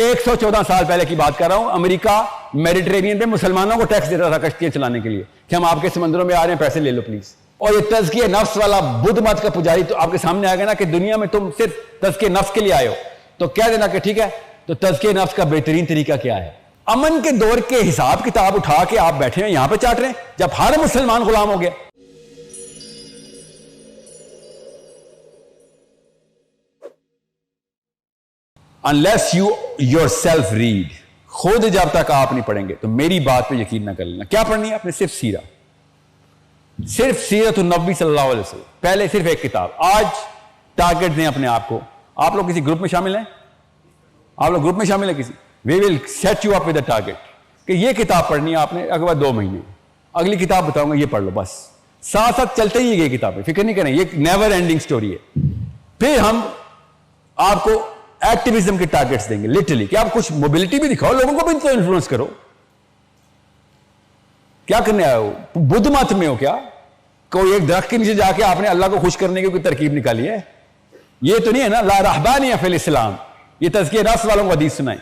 114 साल पहले की बात कर रहा हूं। अमेरिका मेडिटेरेनियन पे मुसलमानों को टैक्स देता था कश्तियां चलाने के लिए कि हम आपके समंदरों में आ रहे हैं, पैसे ले लो प्लीज। और ये तज़किए नफ्स वाला बुद्ध मत का पुजारी तो आपके सामने आ गया ना कि दुनिया में तुम सिर्फ तज़किए नफ्स के लिए आए हो, तो कह देना कि ठीक है, तो तज़किए नफ्स का बेहतरीन तरीका क्या है? अमन के दौर के हिसाब किताब उठा के आप बैठे हैं यहां पे चाट रहे हैं, जब हर मुसलमान गुलाम हो गया। Unless you your self read, खुद जब तक आप नहीं पढ़ेंगे तो मेरी बात पे यकीन ना कर लेना। क्या पढ़नी है आपने? सिर्फ सीरा, सिर्फ सीरत नबी सल्लल्लाहु अलैहि वसल्लम, पहले सिर्फ एक किताब। आज टारगेट दें अपने आप को। आप लोग किसी ग्रुप में शामिल हैं? आप लोग ग्रुप में शामिल हैं किसी? We will set you up with the target कि ये किताब पढ़नी है आपने अगले 2 महीने, अगली किताब बताऊंगा ये पढ़ लो, बस साथ साथ चलते ही ये किताबें, फिक्र नहीं करें, ये नेवर एंडिंग स्टोरी है। फिर हम आपको एक्टिविज्म के टारगेट्स देंगे, लिटरली कि आप कुछ मोबिलिटी भी दिखाओ, लोगों को भी तो इन्फ्लुएंस करो। क्या करने आए हो? बुद्ध मत में हो क्या? कोई एक दरख्त के नीचे जाके आपने अल्लाह को खुश करने की कोई तरकीब निकाली है? ये तो नहीं है ना ला रहबानिया फिल इस्लाम। ये तज़किया नफ्स वालों को हदीस सुनाई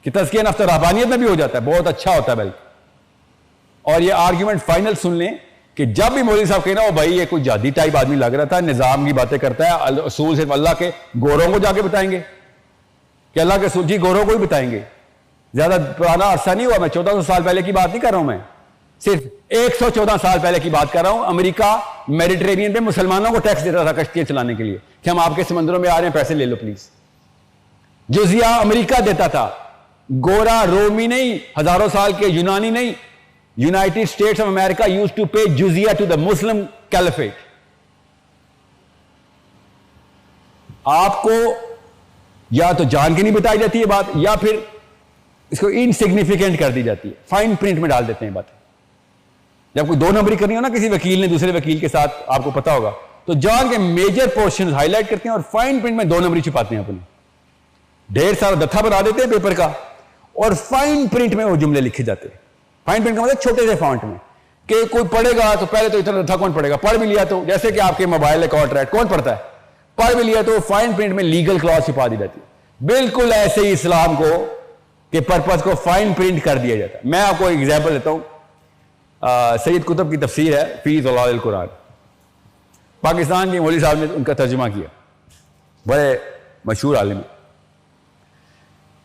कि तज़किया नफ्स तो रहबानियत में भी हो जाता है, बहुत अच्छा होता है बल्कि। और ये आर्ग्यूमेंट फाइनल सुन लें कि जब भी मौलवी साहब कहना हो भाई ये कोई जादी टाइप आदमी लग रहा था, निजाम की बातें करता है, असूल सिर्फ अल्लाह के, गोरों को जाके बताएंगे कि अल्लाह के असूल जी गोरों को ही बताएंगे। ज्यादा पुराना अरसा नहीं हुआ, मैं 1400 साल पहले की बात नहीं कर रहा हूं, मैं सिर्फ 114 साल पहले की बात कर रहा हूं। अमेरिका मेडिटेरेनियन पे मुसलमानों को टैक्स देता था कश्तियां चलाने के लिए कि हम आपके समंदरों में आ रहे हैं, पैसे ले लो प्लीज। जुजिया अमेरिका देता था, गोरा रोमी नहीं, हजारों साल के यूनानी नहीं, United States of America used to pay जुजिया टू द मुस्लिम कैलिफेट। आपको या तो जान के नहीं बताई जाती है बात, या फिर इसको इनसिग्निफिकेंट कर दी जाती है, फाइन प्रिंट में डाल देते हैं बातें। जब कोई 2 नंबरी करनी हो ना किसी वकील ने दूसरे वकील के साथ, आपको पता होगा, तो जान के मेजर पोर्शन हाईलाइट करते हैं और फाइन प्रिंट में 2 नंबरी छुपाते हैं अपने, ढेर सारा दत्था बना देते हैं पेपर का, और फाइन प्रिंट में वो जुमले लिखे जाते हैं। फाइन प्रिंट का मतलब छोटे से फॉन्ट में, कि कोई पढ़ेगा तो पहले तो इतना दत्था कौन पढ़ेगा, पढ़ भी लिया तो जैसे कि आपके मोबाइल अकाउंट राइट कौन पढ़ता है, पढ़ भी लिया तो फाइन प्रिंट में लीगल क्लॉज छुपा दी जाती है। बिल्कुल ऐसे ही इस्लाम को के पर्पस को फाइन प्रिंट कर दिया जाता है। मैं आपको एक एग्जाम्पल देता हूं, सैयद कुतुब की तफसीर है फी ज़लाइल कुरान, पाकिस्तान के मौलवी साहब ने उनका तर्जुमा किया, बड़े मशहूर आलिम,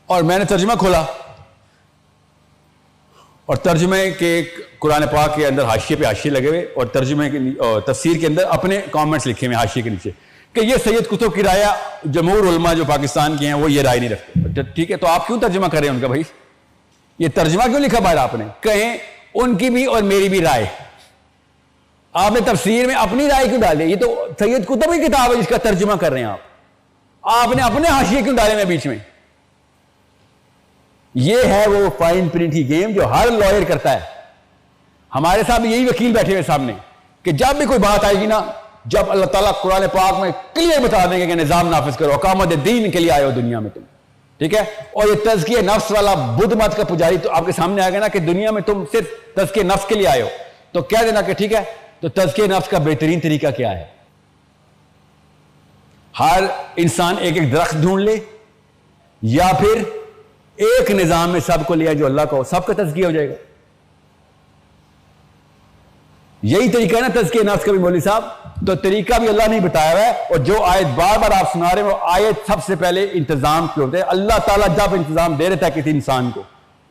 और मैंने तर्जुमा खोला और तर्जुमे के कुरान पाक के अंदर हाशिए पे हाशिए लगे हुए और तर्जुमे के तफसीर के अंदर अपने कमेंट्स लिखे हुए हाशिए के नीचे कि ये सैयद कुतुब की राय, जमहूर उलमा जो पाकिस्तान के हैं वो ये राय नहीं रखते। ठीक है, तो आप क्यों तर्जुमा कर रहे हैं उनका? भाई ये तर्जुमा क्यों लिखा बाहर आपने? कहें उनकी भी और मेरी भी राय, आपने तफसीर में अपनी राय क्यों डाली? ये तो सैयद कुतुब की किताब है जिसका तर्जुमा कर रहे हैं आप, आपने अपने हाशिए क्यों डाले में बीच में? ये है वो फाइन प्रिंट की गेम जो हर लॉयर करता है। हमारे साथ यही वकील बैठे हुए सामने कि जब भी कोई बात आएगी ना, जब अल्लाह ताला कुरान पाक में क्लियर बता देंगे कि निजाम नाफिज करो, अकामत दीन के लिए आए हो दुनिया में तुम, ठीक है, और ये तज़किए नफ्स वाला बुद्ध मत का पुजारी तो आपके सामने आ गया ना कि दुनिया में तुम सिर्फ तज़किए नफ्स के लिए आए हो, तो कह देना कि ठीक है, तो तज़किए नफ्स का बेहतरीन तरीका क्या है? हर इंसान एक एक दरख्त ढूंढ ले, या फिर एक निजाम में सबको लिया जो अल्लाह का हो, सबका तज़किया हो जाएगा। यही तरीका है ना तज़किया नफ्स का भी मौलवी साहब, तो तरीका भी अल्लाह नहीं बताया हुआ है। और जो आयत बार बार आप सुना रहे हो, आयत सबसे पहले इंतजाम की होते हैं। अल्लाह ताला जब इंतजाम दे रहता है किसी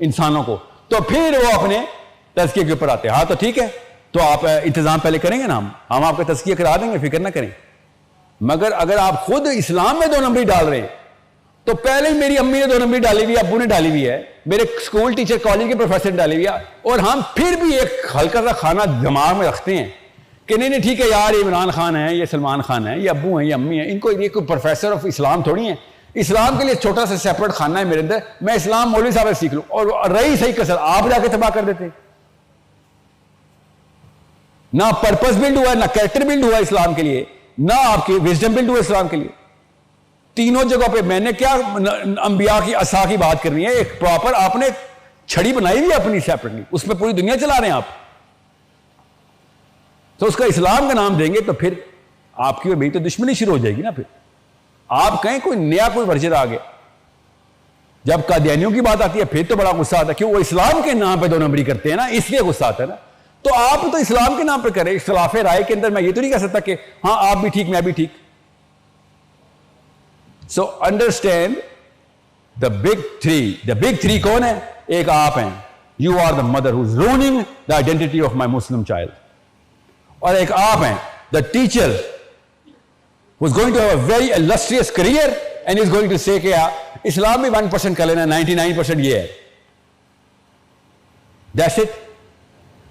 इंसानों को, तो फिर वो अपने तज़किये के ऊपर आते हैं। हाँ तो ठीक है, तो आप इंतजाम पहले करेंगे ना, हम आपका तज़किया करा देंगे, फिक्र ना करें। मगर अगर आप खुद इस्लाम में 2 नंबरी डाल रहे हैं, तो पहले ही मेरी अम्मी ने 2 नंबरी डाली हुई है, अब्बू ने डाली हुई है, मेरे स्कूल टीचर कॉलेज के प्रोफेसर ने डाली हुई है, और हम फिर भी एक हल्का सा खाना दिमाग में रखते हैं कि नहीं ठीक है यार, ये इमरान खान है, ये सलमान खान है, ये अब्बू हैं, ये अम्मी हैं, इनको ये कोई प्रोफेसर ऑफ इस्लाम थोड़ी है। इस्लाम के लिए छोटा सा सेपरेट खाना है मेरे अंदर, मैं इस्लाम मौलवी साहब से सीख लूं। और रही सही कसर आप जाके तबाह कर देते। ना पर्पस बिल्ड हुआ, ना कैरेक्टर बिल्ड हुआ इस्लाम के लिए, ना आपकी विजडम बिल्ड हुआ इस्लाम के लिए। तीनों जगहों पे मैंने क्या अंबिया की असा की बात करनी है, एक प्रॉपर आपने छड़ी बनाई हुई अपनी सेपरेटली, उस पर पूरी दुनिया चला रहे हैं आप, तो उसका इस्लाम का नाम देंगे तो फिर आपकी और मेरी तो दुश्मनी शुरू हो जाएगी ना। फिर आप कहें कोई नया कोई वर्जन आ गया, जब कादियानियों की बात आती है फिर तो बड़ा गुस्सा आता है, क्यों? वो इस्लाम के नाम पे दो नंबरी करते हैं ना, इसलिए गुस्सा आता है ना। तो आप तो इस्लाम के नाम पे करें। इख्तिलाफ राय के अंदर मैं ये तो नहीं कह सकता कि हाँ आप भी ठीक मैं भी ठीक। So understand the big three. The big three कौन है? एक आप हैं, you are the mother who is ruining the identity of my Muslim child. और एक आप हैं the teacher who is going to have a very illustrious career and is going to say कि इस्लाम में 1% कर लेना, 99% ये है। That's it.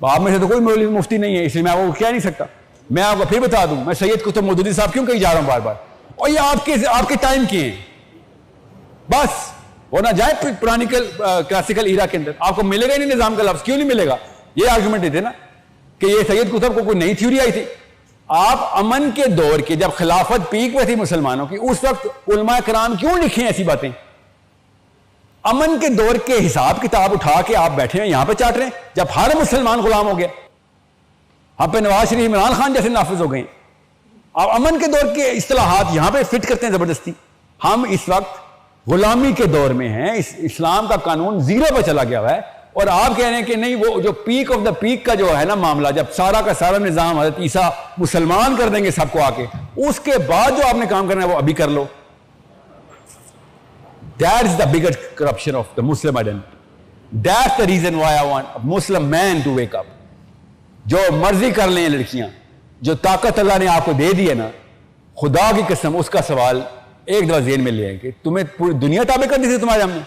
आप में से तो कोई मौलवी मुफ्ती नहीं है, इसलिए मैं आपको कह नहीं सकता। मैं आपको फिर बता दूं, मैं सैयद कुतुब मौदूदी साहब क्यों कही जा रहा हूं बार बार, और ये आपके टाइम के हैं बस। वो ना जाए पुरानी क्लासिकल ईरा के अंदर, आपको मिलेगा ही नहीं निजाम का लफ्ज। क्यों नहीं मिलेगा? ये आर्गुमेंट देते ना कि ये सैयद कुतुब को कोई नई थ्योरी आई थी। आप अमन के दौर के, जब खिलाफत पीक पे थी मुसलमानों की, उस वक्त उलमा कराम क्यों लिखे ऐसी बातें? अमन के दौर के हिसाब किताब उठा के आप बैठे हैं यहां पे चाट रहे हैं, जब हर मुसलमान गुलाम हो गया। हम पे नवाज शरीफ, इमरान खान जैसे नाफिज हो गए। आप अमन के दौर के इस्तिलाहात यहां पे फिट करते हैं जबरदस्ती। हम इस वक्त गुलामी के दौर में हैं, इस्लाम का कानून जीरो पर चला गया हुआ है, और आप कह रहे हैं कि नहीं, वो जो पीक ऑफ द पीक का जो है ना मामला, जब सारा का सारा निजाम हज़रत ईसा मुसलमान कर देंगे सबको आके, उसके बाद जो आपने काम करना है वो अभी कर लो। That is the biggest corruption of the Muslim identity. That's the reason why I want a Muslim man to wake up. जो मर्जी कर लें लड़कियां, जो ताकत अल्लाह ने आपको दे दी है ना, खुदा की कसम उसका सवाल एक दफा ज़हन में ले आए कि तुम्हें पूरी दुनिया ताबे कर दी थी तुम्हारे हमने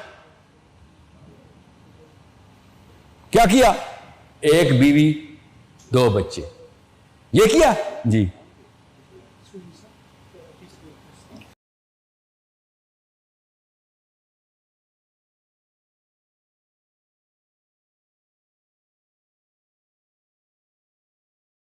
क्या किया? एक बीवी, 2 बच्चे, ये किया जी।